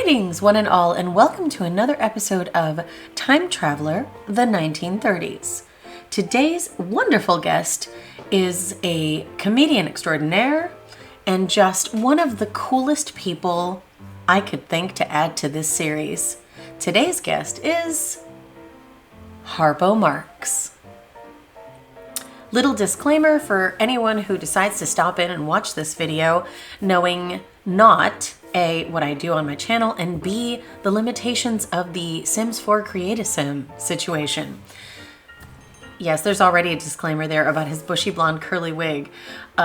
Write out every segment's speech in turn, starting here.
Greetings, one and all, and welcome to another episode of Time Traveler, the 1930s. Today's wonderful guest is a comedian extraordinaire and just one of the coolest people I could think to add to this series. Today's guest is Harpo Marx. Little disclaimer for anyone who decides to stop in and watch this video, knowing not A, what I do on my channel, and B, the limitations of the Sims 4 Create a Sim situation. Yes, there's already a disclaimer there about his bushy blonde curly wig.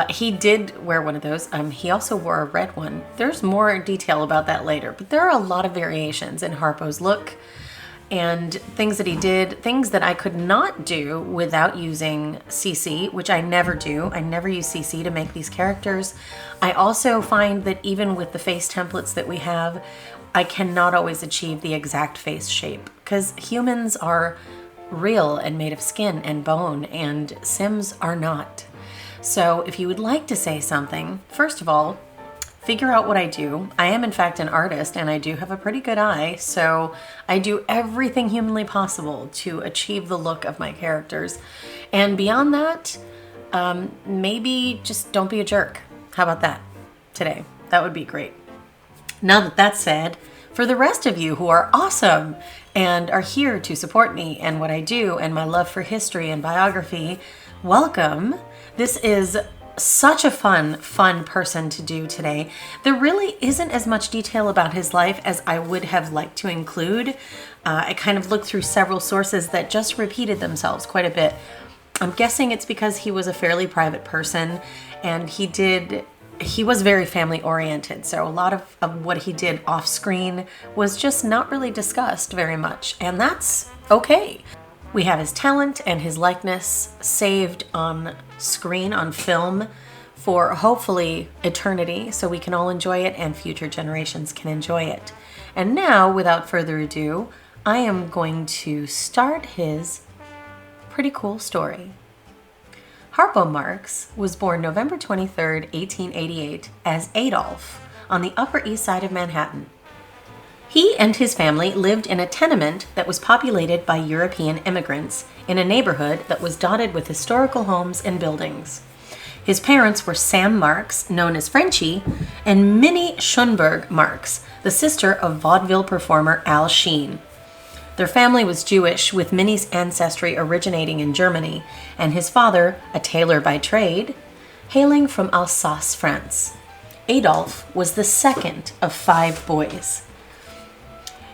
He did wear one of those. He also wore a red one. There's more detail about that later, but there are a lot of variations in Harpo's look and things that he did, things that I could not do without using CC, which I never do. I never use CC to make these characters. I also find that even with the face templates that we have, I cannot always achieve the exact face shape because humans are real and made of skin and bone, and Sims are not. So if you would like to say something, first of all, figure out what I do. I am in fact an artist and I do have a pretty good eye, so I do everything humanly possible to achieve the look of my characters. And beyond that, maybe just don't be a jerk. How about that today? That would be great. Now that that's said, for the rest of you who are awesome and are here to support me and what I do and my love for history and biography, welcome. This is such a fun person to do today. There really isn't as much detail about his life as I would have liked to include. I kind of looked through several sources that just repeated themselves quite a bit. I'm guessing it's because he was a fairly private person and he was very family oriented. So a lot of what he did off screen was just not really discussed very much, and that's okay. We have his talent and his likeness saved on screen, on film, for hopefully eternity, so we can all enjoy it and future generations can enjoy it. And now, without further ado, I am going to start his pretty cool story. Harpo Marx was born November 23rd, 1888, as Adolf on the Upper East Side of Manhattan. He and his family lived in a tenement that was populated by European immigrants in a neighborhood that was dotted with historical homes and buildings. His parents were Sam Marx, known as Frenchie, and Minnie Schoenberg Marx, the sister of vaudeville performer Al Sheen. Their family was Jewish, with Minnie's ancestry originating in Germany, and his father, a tailor by trade, hailing from Alsace, France. Adolf was the second of 5 boys.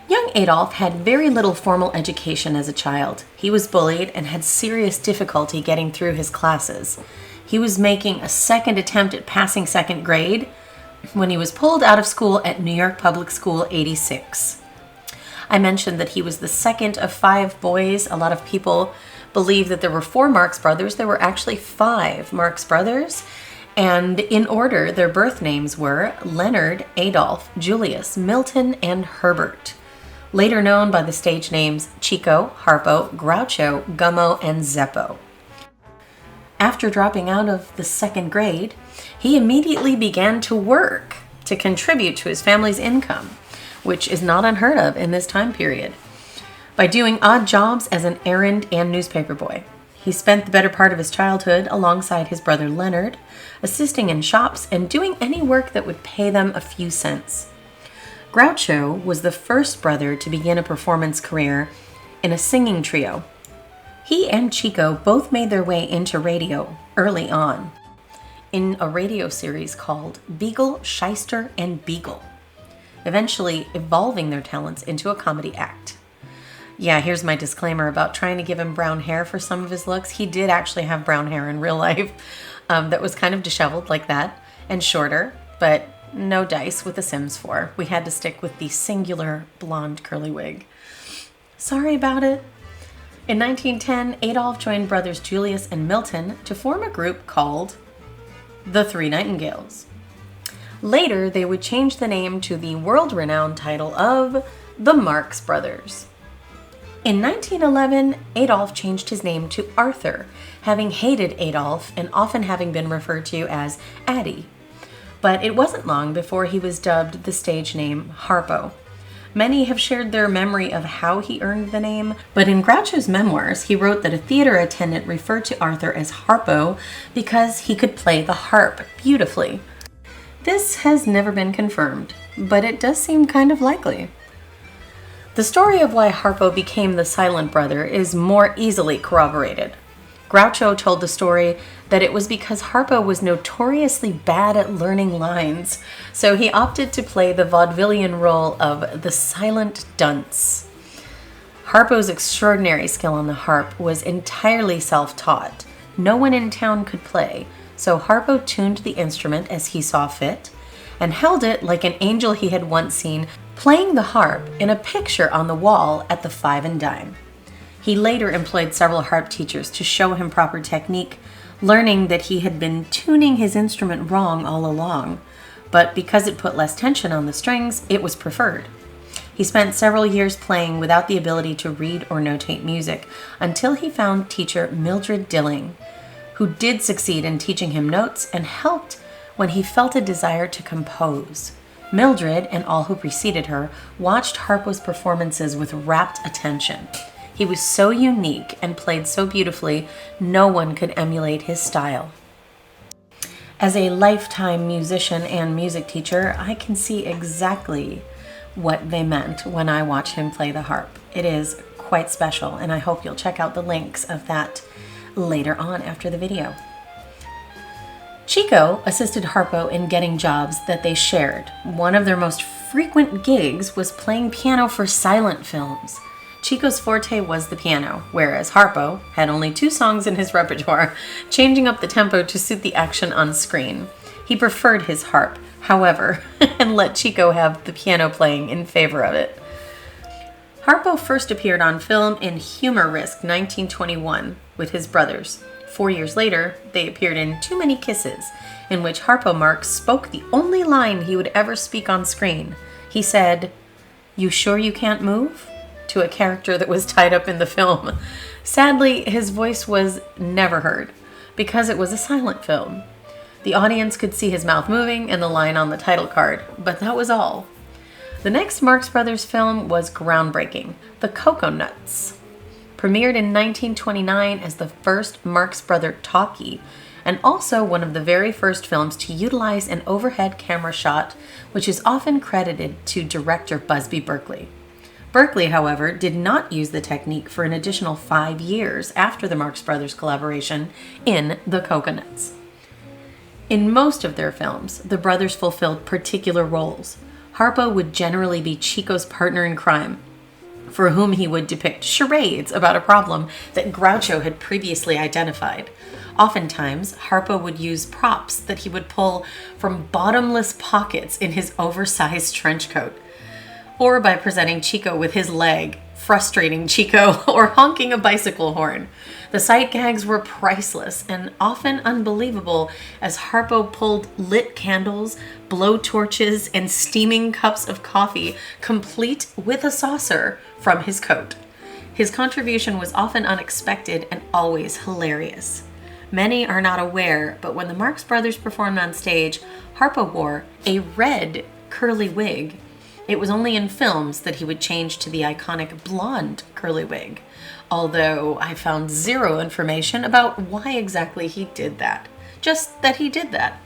Young Adolf had very little formal education as a child. He was bullied and had serious difficulty getting through his classes. He was making a second attempt at passing second grade when he was pulled out of school at New York Public School 86. I mentioned that he was the second of 5 boys. A lot of people believe that there were 4 Marx brothers. There were actually 5 Marx brothers. And in order, their birth names were Leonard, Adolf, Julius, Milton, and Herbert, later known by the stage names Chico, Harpo, Groucho, Gummo, and Zeppo. After dropping out of the second grade, he immediately began to work to contribute to his family's income, which is not unheard of in this time period, by doing odd jobs as an errand and newspaper boy. He spent the better part of his childhood alongside his brother Leonard, assisting in shops and doing any work that would pay them a few cents. Groucho was the first brother to begin a performance career in a singing trio. He and Chico both made their way into radio early on in a radio series called Beagle, Shyster, and Beagle, eventually evolving their talents into a comedy act. Yeah, here's my disclaimer about trying to give him brown hair for some of his looks. He did actually have brown hair in real life that was kind of disheveled like that and shorter, but no dice with The Sims 4. We had to stick with the singular blonde curly wig. Sorry about it. In 1910, Adolf joined brothers Julius and Milton to form a group called the Three Nightingales. Later, they would change the name to the world-renowned title of the Marx Brothers. In 1911, Adolf changed his name to Arthur, having hated Adolf and often having been referred to as Addy. But it wasn't long before he was dubbed the stage name Harpo. Many have shared their memory of how he earned the name, but in Groucho's memoirs, he wrote that a theater attendant referred to Arthur as Harpo because he could play the harp beautifully. This has never been confirmed, but it does seem kind of likely. The story of why Harpo became the silent brother is more easily corroborated. Groucho told the story that it was because Harpo was notoriously bad at learning lines, so he opted to play the vaudevillian role of the silent dunce. Harpo's extraordinary skill on the harp was entirely self-taught. No one in town could play, so Harpo tuned the instrument as he saw fit and held it like an angel he had once seen playing the harp in a picture on the wall at the Five and Dime. He later employed several harp teachers to show him proper technique, learning that he had been tuning his instrument wrong all along, but because it put less tension on the strings, it was preferred. He spent several years playing without the ability to read or notate music until he found teacher Mildred Dilling, who did succeed in teaching him notes and helped when he felt a desire to compose. Mildred and all who preceded her watched Harpo's performances with rapt attention. He was so unique and played so beautifully, no one could emulate his style. As a lifetime musician and music teacher, I can see exactly what they meant when I watch him play the harp. It is quite special, and I hope you'll check out the links of that later on after the video. Chico assisted Harpo in getting jobs that they shared. One of their most frequent gigs was playing piano for silent films. Chico's forte was the piano, whereas Harpo had only 2 songs in his repertoire, changing up the tempo to suit the action on screen. He preferred his harp, however, and let Chico have the piano playing in favor of it. Harpo first appeared on film in Humor Risk 1921 with his brothers. 4 years later, they appeared in Too Many Kisses, in which Harpo Marx spoke the only line he would ever speak on screen. He said, "You sure you can't move?" to a character that was tied up in the film. Sadly, his voice was never heard because it was a silent film. The audience could see his mouth moving and the line on the title card, but that was all. The next Marx Brothers film was groundbreaking, The Coconuts. Premiered in 1929 as the first Marx Brother talkie, and also one of the very first films to utilize an overhead camera shot, which is often credited to director Busby Berkeley. Berkeley, however, did not use the technique for an additional 5 years after the Marx Brothers collaboration in The Coconuts. In most of their films, the brothers fulfilled particular roles. Harpo would generally be Chico's partner in crime, for whom he would depict charades about a problem that Groucho had previously identified. Oftentimes, Harpo would use props that he would pull from bottomless pockets in his oversized trench coat, or by presenting Chico with his leg, frustrating Chico, or honking a bicycle horn. The sight gags were priceless and often unbelievable as Harpo pulled lit candles, blow torches, and steaming cups of coffee, complete with a saucer, from his coat. His contribution was often unexpected and always hilarious. Many are not aware, but when the Marx Brothers performed on stage, Harpo wore a red curly wig. It was only in films that he would change to the iconic blonde curly wig, although I found zero information about why exactly he did that. Just that he did that.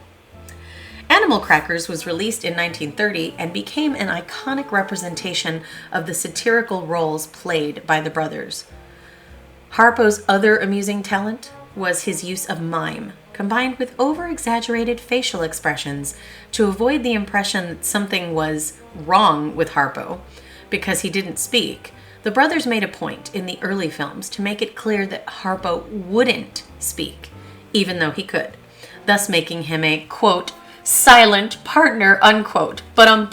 Animal Crackers was released in 1930 and became an iconic representation of the satirical roles played by the brothers. Harpo's other amusing talent was his use of mime, combined with over-exaggerated facial expressions to avoid the impression that something was wrong with Harpo because he didn't speak. The brothers made a point in the early films to make it clear that Harpo wouldn't speak, even though he could, thus making him a, quote, silent partner, unquote, but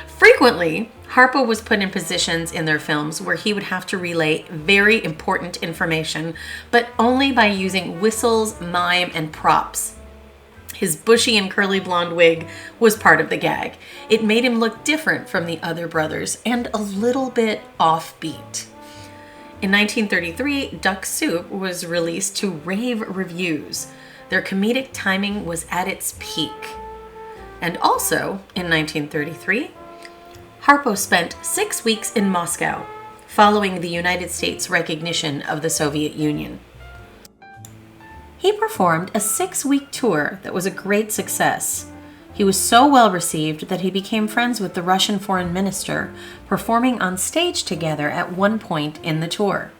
Frequently, Harpo was put in positions in their films where he would have to relay very important information, but only by using whistles, mime, and props. His bushy and curly blonde wig was part of the gag. It made him look different from the other brothers and a little bit offbeat. In 1933, Duck Soup was released to rave reviews. Their comedic timing was at its peak. And also, in 1933, Harpo spent 6 weeks in Moscow, following the United States' recognition of the Soviet Union. He performed a 6-week tour that was a great success. He was so well received that he became friends with the Russian foreign minister, performing on stage together at one point in the tour.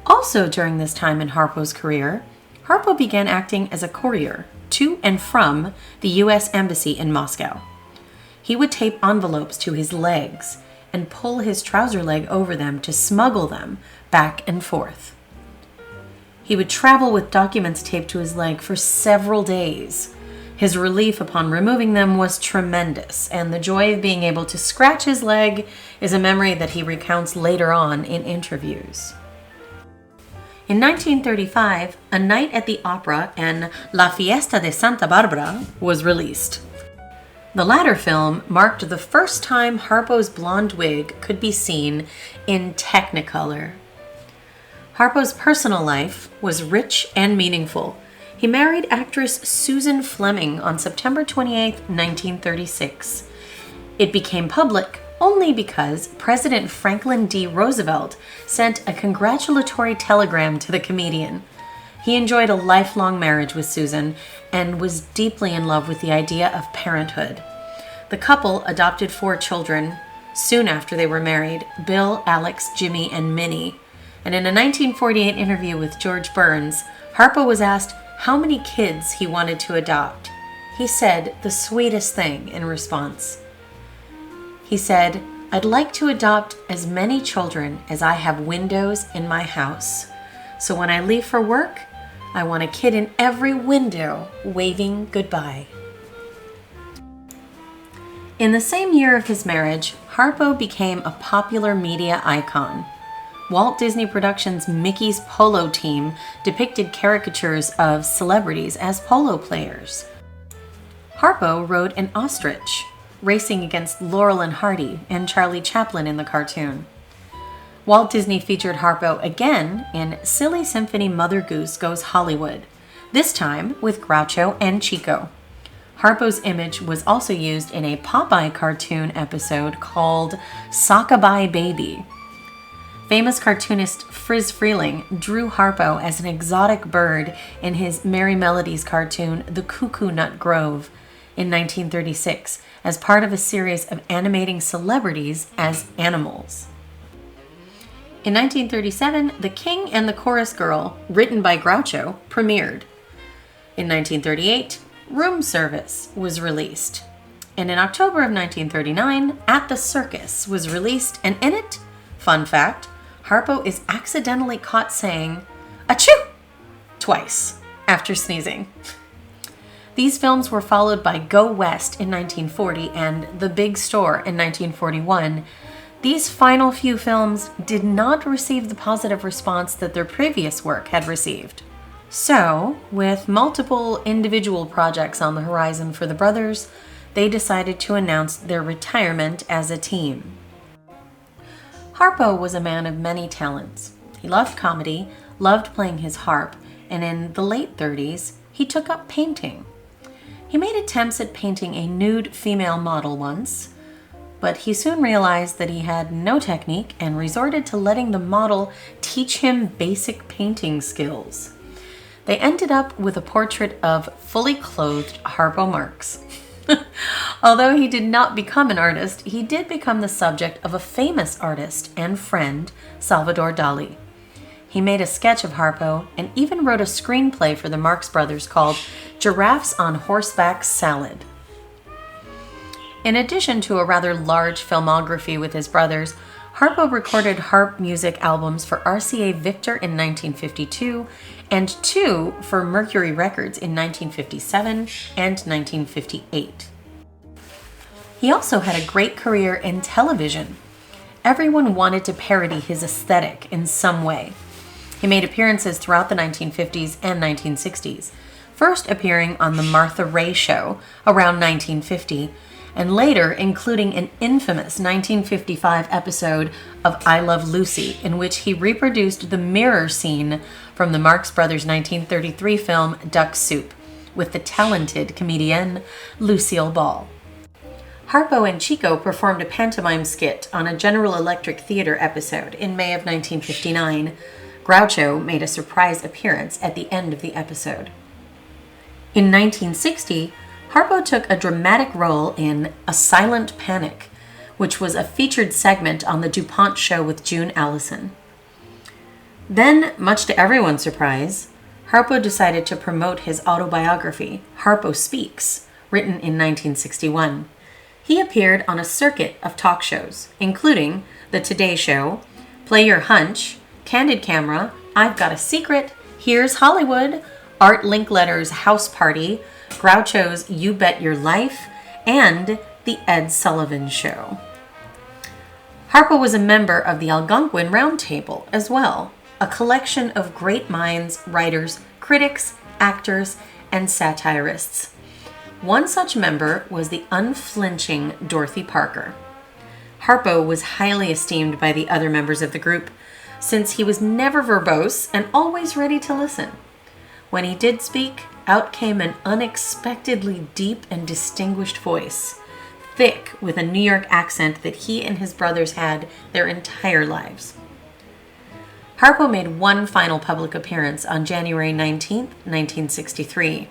Also during this time in Harpo's career, Harpo began acting as a courier to and from the U.S. Embassy in Moscow. He would tape envelopes to his legs and pull his trouser leg over them to smuggle them back and forth. He would travel with documents taped to his leg for several days. His relief upon removing them was tremendous, and the joy of being able to scratch his leg is a memory that he recounts later on in interviews. In 1935, A Night at the Opera and La Fiesta de Santa Barbara was released. The latter film marked the first time Harpo's blonde wig could be seen in Technicolor. Harpo's personal life was rich and meaningful. He married actress Susan Fleming on September 28, 1936. It became public only because President Franklin D. Roosevelt sent a congratulatory telegram to the comedian. He enjoyed a lifelong marriage with Susan and was deeply in love with the idea of parenthood. The couple adopted 4 children soon after they were married: Bill, Alex, Jimmy, and Minnie. And in a 1948 interview with George Burns, Harpo was asked how many kids he wanted to adopt. He said the sweetest thing in response. He said, "I'd like to adopt as many children as I have windows in my house. So when I leave for work, I want a kid in every window waving goodbye." In the same year of his marriage, Harpo became a popular media icon. Walt Disney Productions' Mickey's Polo team depicted caricatures of celebrities as polo players. Harpo rode an ostrich, racing against Laurel and Hardy and Charlie Chaplin in the cartoon. Walt Disney featured Harpo again in Silly Symphony Mother Goose Goes Hollywood, this time with Groucho and Chico. Harpo's image was also used in a Popeye cartoon episode called Sockabye Baby. Famous cartoonist Friz Freleng drew Harpo as an exotic bird in his Merry Melodies cartoon The Cuckoo Nut Grove in 1936 as part of a series of animating celebrities as animals. In 1937, The King and the Chorus Girl, written by Groucho, premiered. In 1938, Room Service was released. And in October of 1939, At the Circus was released, and in it, fun fact, Harpo is accidentally caught saying, "Achoo!" twice after sneezing. These films were followed by Go West in 1940 and The Big Store in 1941. These final few films did not receive the positive response that their previous work had received. So, with multiple individual projects on the horizon for the brothers, they decided to announce their retirement as a team. Harpo was a man of many talents. He loved comedy, loved playing his harp, and in the late 30s, he took up painting. He made attempts at painting a nude female model once, but he soon realized that he had no technique and resorted to letting the model teach him basic painting skills. They ended up with a portrait of fully clothed Harpo Marx. Although he did not become an artist, he did become the subject of a famous artist and friend, Salvador Dali. He made a sketch of Harpo and even wrote a screenplay for the Marx Brothers called Giraffes on Horseback Salad. In addition to a rather large filmography with his brothers, Harpo recorded harp music albums for RCA Victor in 1952 and 2 for Mercury Records in 1957 and 1958. He also had a great career in television. Everyone wanted to parody his aesthetic in some way. He made appearances throughout the 1950s and 1960s, first appearing on The Martha Raye Show around 1950, and later including an infamous 1955 episode of I Love Lucy, in which he reproduced the mirror scene from the Marx Brothers' 1933 film Duck Soup with the talented comedienne Lucille Ball. Harpo and Chico performed a pantomime skit on a General Electric Theater episode in May of 1959. Groucho made a surprise appearance at the end of the episode. In 1960, Harpo took a dramatic role in A Silent Panic, which was a featured segment on the DuPont show with June Allison. Then, much to everyone's surprise, Harpo decided to promote his autobiography, Harpo Speaks, written in 1961. He appeared on a circuit of talk shows, including The Today Show, Play Your Hunch, Candid Camera, I've Got a Secret, Here's Hollywood, Art Linkletter's House Party, Groucho's You Bet Your Life, and The Ed Sullivan Show. Harpo was a member of the Algonquin Round Table as well, a collection of great minds, writers, critics, actors, and satirists. One such member was the unflinching Dorothy Parker. Harpo was highly esteemed by the other members of the group, since he was never verbose and always ready to listen. When he did speak, out came an unexpectedly deep and distinguished voice, thick with a New York accent that he and his brothers had their entire lives. Harpo made one final public appearance on January 19, 1963.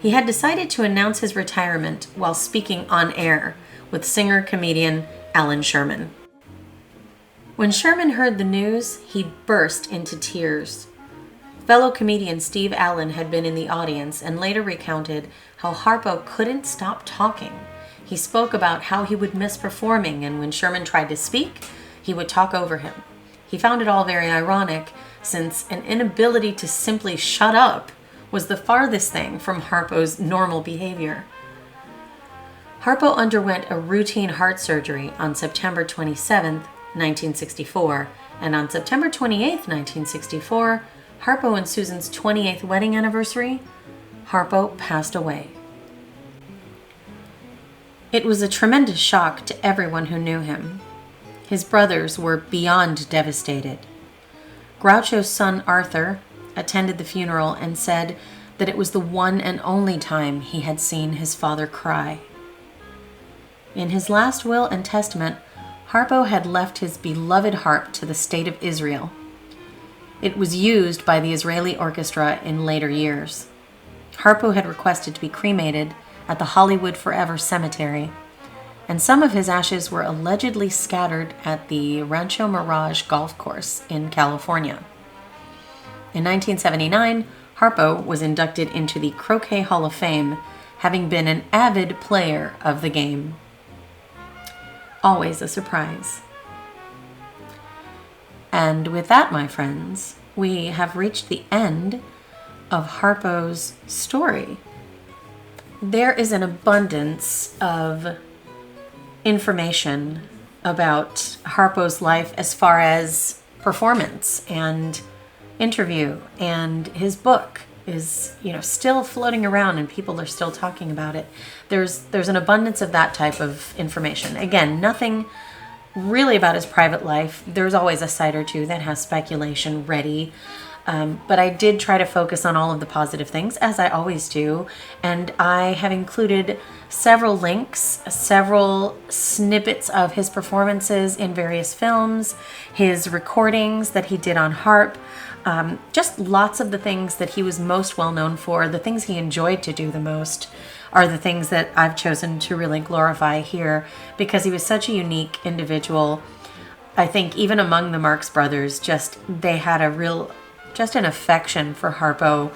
He had decided to announce his retirement while speaking on air with singer-comedian Alan Sherman. When Sherman heard the news, he burst into tears. Fellow comedian Steve Allen had been in the audience and later recounted how Harpo couldn't stop talking. He spoke about how he would miss performing, and when Sherman tried to speak, he would talk over him. He found it all very ironic, since an inability to simply shut up was the farthest thing from Harpo's normal behavior. Harpo underwent a routine heart surgery on September 27, 1964, and on September 28, 1964, Harpo and Susan's 28th wedding anniversary, Harpo passed away. It was a tremendous shock to everyone who knew him. His brothers were beyond devastated. Groucho's son Arthur attended the funeral and said that it was the one and only time he had seen his father cry. In his last will and testament, Harpo had left his beloved harp to the State of Israel. It was used by the Israeli orchestra in later years. Harpo had requested to be cremated at the Hollywood Forever Cemetery, and some of his ashes were allegedly scattered at the Rancho Mirage golf course in California. In 1979, Harpo was inducted into the Croquet Hall of Fame, having been an avid player of the game. Always a surprise. And with that, my friends, we have reached the end of Harpo's story. There is an abundance of information about Harpo's life as far as performance and interview, and his book is, still floating around and people are still talking about it. There's an abundance of that type of information. Again, nothing really about his private life. There's always a site or two that has speculation ready. But I did try to focus on all of the positive things, as I always do. And I have included several links, several snippets of his performances in various films, his recordings that he did on harp, just lots of the things that he was most well known for. The things he enjoyed to do the most are the things that I've chosen to really glorify here, because he was such a unique individual. I think even among the Marx brothers, they had an affection for Harpo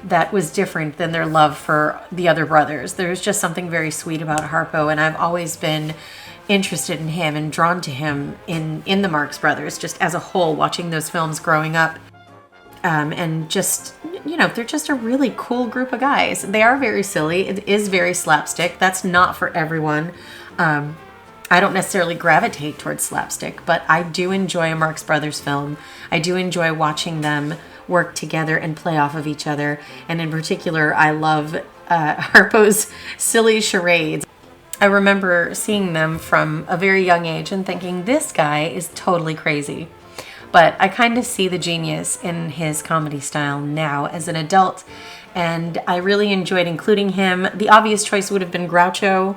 that was different than their love for the other brothers. There's just something very sweet about Harpo, and I've always been interested in him and drawn to him in the Marx brothers, just as a whole, watching those films growing up. And just, they're just a really cool group of guys. They are very silly. It is very slapstick. That's not for everyone. I don't necessarily gravitate towards slapstick, but I do enjoy a Marx Brothers film. I do enjoy watching them work together and play off of each other. And in particular, I love Harpo's silly charades. I remember seeing them from a very young age and thinking, this guy is totally crazy. But I kind of see the genius in his comedy style now as an adult, and I really enjoyed including him. The obvious choice would have been Groucho.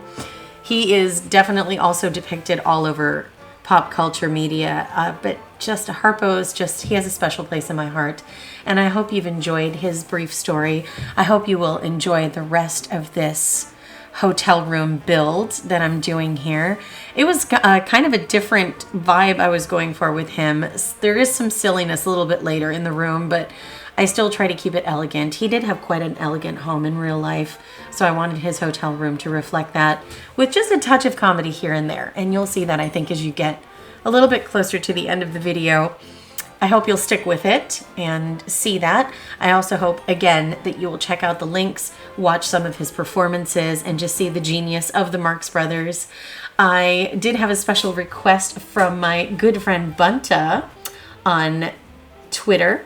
He is definitely also depicted all over pop culture media, but just Harpo's he has a special place in my heart. And I hope you've enjoyed his brief story. I hope you will enjoy the rest of this hotel room build that I'm doing here. It was kind of a different vibe I was going for with him. There is some silliness a little bit later in the room, but I still try to keep it elegant. He did have quite an elegant home in real life, so I wanted his hotel room to reflect that with just a touch of comedy here and there. And you'll see that, I think, as you get a little bit closer to the end of the video. I hope you'll stick with it and see that. I also hope, again, that you will check out the links, watch some of his performances, and just see the genius of the Marx Brothers. I did have a special request from my good friend Bunta on Twitter.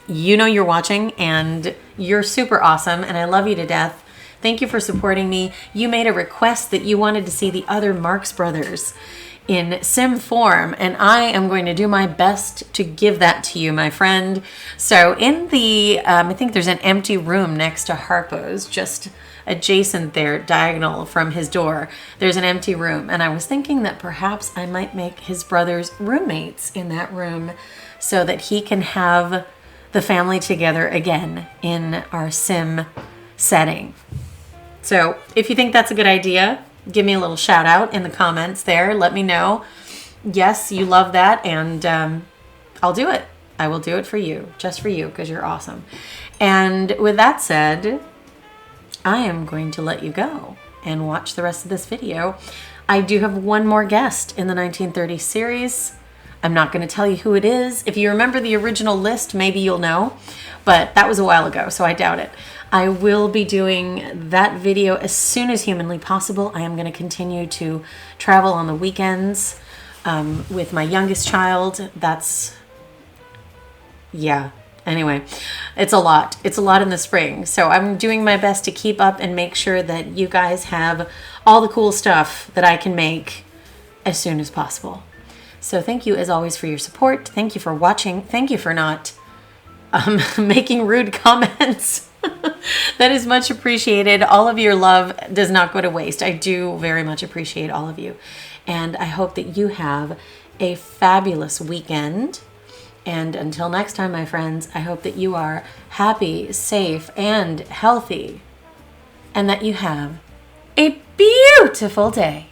You know you're watching, and you're super awesome, and I love you to death. Thank you for supporting me. You made a request that you wanted to see the other Marx Brothers in sim form, and I am going to do my best to give that to you, my friend. So in the, I think there's an empty room next to Harpo's, just adjacent there, diagonal from his door. There's an empty room, and I was thinking that perhaps I might make his brothers roommates in that room so that he can have the family together again in our sim setting. So if you think that's a good idea, give me a little shout out in the comments there. Let me know. Yes, you love that, and I'll do it. I will do it for you, just for you, because you're awesome. And with that said, I am going to let you go and watch the rest of this video. I do have one more guest in the 1930s series. I'm not going to tell you who it is. If you remember the original Liszt, maybe you'll know, but that was a while ago, so I doubt it. I will be doing that video as soon as humanly possible. I am going to continue to travel on the weekends with my youngest child. Yeah. Anyway, it's a lot. It's a lot in the spring. So I'm doing my best to keep up and make sure that you guys have all the cool stuff that I can make as soon as possible. So thank you as always for your support. Thank you for watching. Thank you for not making rude comments. That is much appreciated. All of your love does not go to waste. I do very much appreciate all of you. And I hope that you have a fabulous weekend. And until next time, my friends, I hope that you are happy, safe, and healthy. And that you have a beautiful day.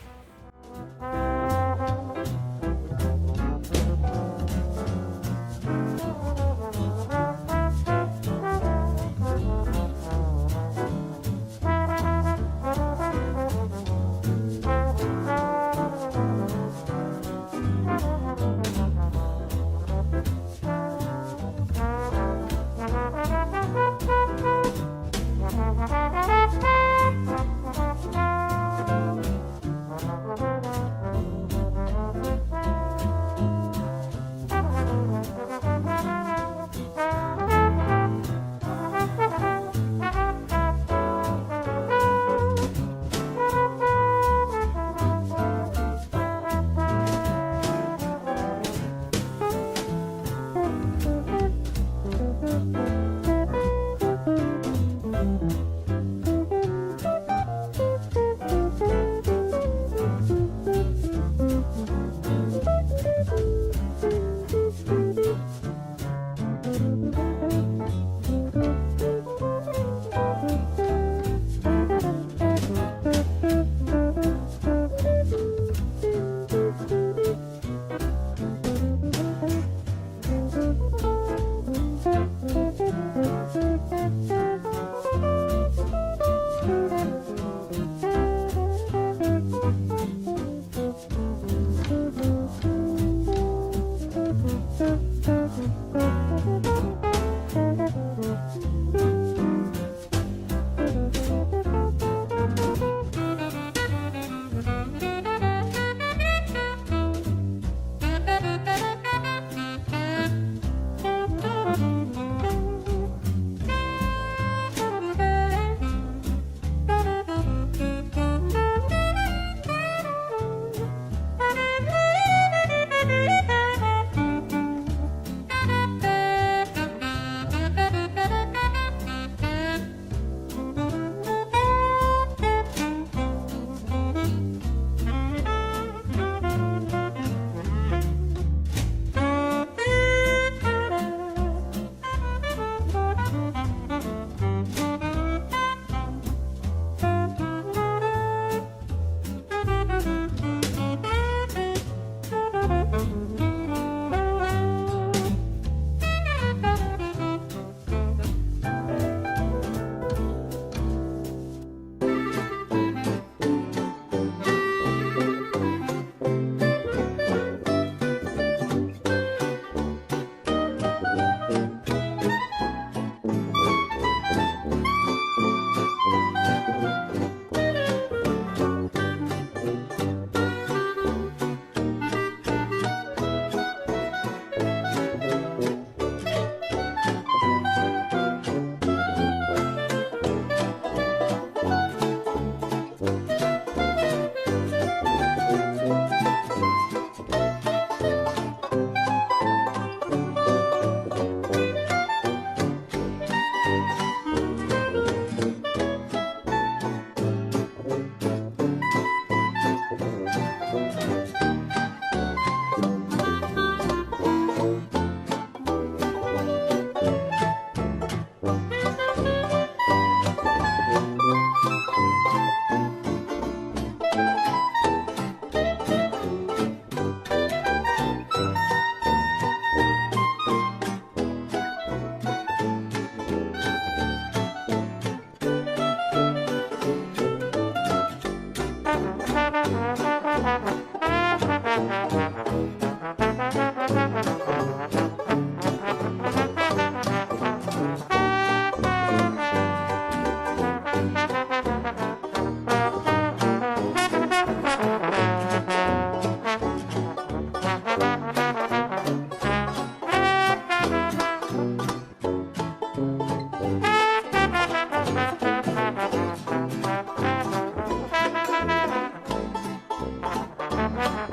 Bye.